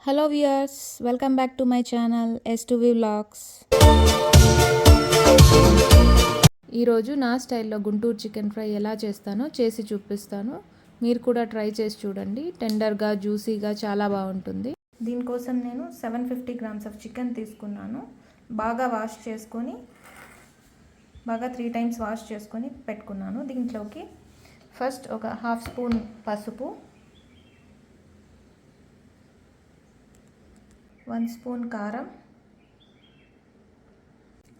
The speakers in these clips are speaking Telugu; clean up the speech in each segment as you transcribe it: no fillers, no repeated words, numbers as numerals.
Hello viewers, welcome back to my channel S2V vlogs. ఈరోజు నా స్టైల్లో గుంటూరు చికెన్ ఫ్రై ఎలా చేస్తానో చేసి చూపిస్తాను. మీరు కూడా ట్రై చేసి చూడండి. టెండర్గా జ్యూసీగా చాలా బాగుంటుంది. దీనికోసం నేను 750 గ్రామ్స్ ఆఫ్ చికెన్ తీసుకున్నాను. బాగా వాష్ చేసుకొని బాగా 3 టైమ్స్ వాష్ చేసుకొని పెట్టుకున్నాను. దీంట్లోకి ఫస్ట్ ఒక హాఫ్ స్పూన్ పసుపు, 1 స్పూన్ కారం,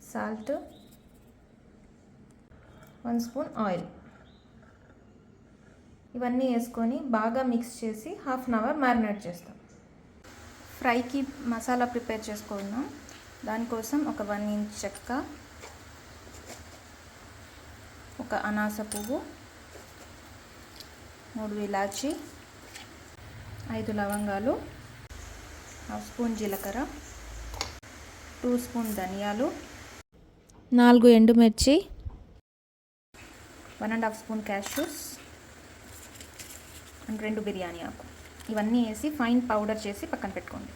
సాల్ట్, 1 స్పూన్ ఆయిల్ ఇవన్నీ వేసుకొని బాగా మిక్స్ చేసి హాఫ్ అన్ అవర్ మ్యారినేట్ చేస్తాం. ఫ్రైకి మసాలా ప్రిపేర్ చేసుకున్నాం. దానికోసం ఒక 1 ఇంచ్ చెక్క, ఒక అనాస పువ్వు, 3 ఇలాచి, 5 లవంగాలు, హాఫ్ స్పూన్ జీలకర్ర, 2 స్పూన్ ధనియాలు, 4 ఎండుమిర్చి, 1.5 స్పూన్ క్యాష్యూస్ అండ్ 2 బిర్యానీ ఆకు. ఇవన్నీ వేసి ఫైన్ పౌడర్ చేసి పక్కన పెట్టుకోండి.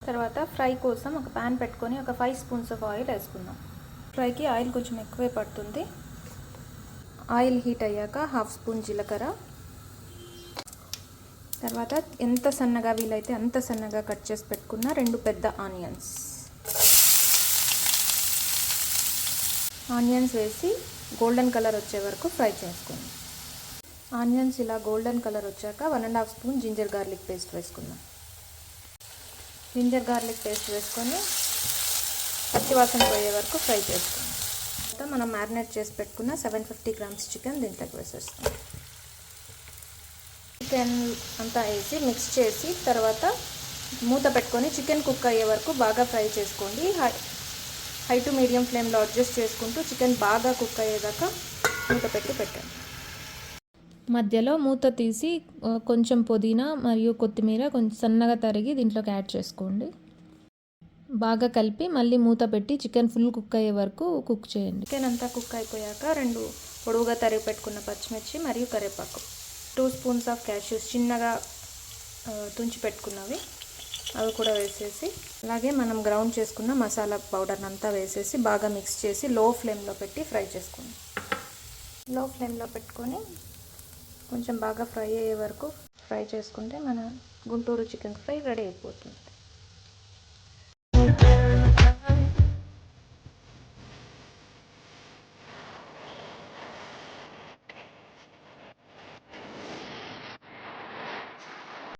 తర్వాత ఫ్రై కోసం ఒక ప్యాన్ పెట్టుకొని ఒక 5 స్పూన్స్ ఆఫ్ ఆయిల్ వేసుకుందాం. ఫ్రైకి ఆయిల్ కొంచెం ఎక్కువే పడుతుంది. ఆయిల్ హీట్ అయ్యాక హాఫ్ స్పూన్ జీలకర్ర, తర్వాత ఎంత సన్నగా వీలైతే అంత సన్నగా కట్ చేసి పెట్టుకున్న 2 పెద్ద ఆనియన్స్ వేసి గోల్డెన్ కలర్ వచ్చే వరకు ఫ్రై చేసుకోండి. ఆనియన్స్ ఇలా గోల్డెన్ కలర్ వచ్చాక 1.5 స్పూన్ జింజర్ గార్లిక్ పేస్ట్ వేసుకుందాం. జింజర్ గార్లిక్ పేస్ట్ వేసుకొని పచ్చివాసన పోయే వరకు ఫ్రై చేసుకోండి. తర్వాత మనం మ్యారినేట్ చేసి పెట్టుకున్న 750 గ్రామ్స్ చికెన్ దీంట్లోకి వేసేస్తాం. చికెన్ అంతా వేసి మిక్స్ చేసి తర్వాత మూత పెట్టుకొని చికెన్ కుక్ అయ్యే వరకు బాగా ఫ్రై చేసుకోండి. హై టు మీడియం ఫ్లేమ్లో అడ్జస్ట్ చేసుకుంటూ చికెన్ బాగా కుక్ అయ్యేదాకా మూత పెట్టి పెట్టండి. మధ్యలో మూత తీసి కొంచెం పుదీనా మరియు కొత్తిమీర కొంచెం సన్నగా తరిగి దీంట్లోకి యాడ్ చేసుకోండి. బాగా కలిపి మళ్ళీ మూత పెట్టి చికెన్ ఫుల్ కుక్ అయ్యే వరకు కుక్ చేయండి. చికెన్ అంతా కుక్ అయిపోయాక 2 పొడవుగా తరిగి పెట్టుకున్న పచ్చిమిర్చి మరియు కరివేపాకు, 2 స్పూన్స్ ఆఫ్ క్యాష్యూస్ చిన్నగా తుంచి పెట్టుకున్నవి అవి కూడా వేసేసి, అలాగే మనం గ్రౌండ్ చేసుకున్న మసాలా పౌడర్ అంతా వేసేసి బాగా మిక్స్ చేసి లో ఫ్లేమ్లో పెట్టి ఫ్రై చేసుకోండి. లో ఫ్లేమ్లో పెట్టుకొని కొంచెం బాగా ఫ్రై అయ్యే వరకు ఫ్రై చేసుకుంటే మన గుంటూరు చికెన్ ఫ్రై రెడీ అయిపోతుంది.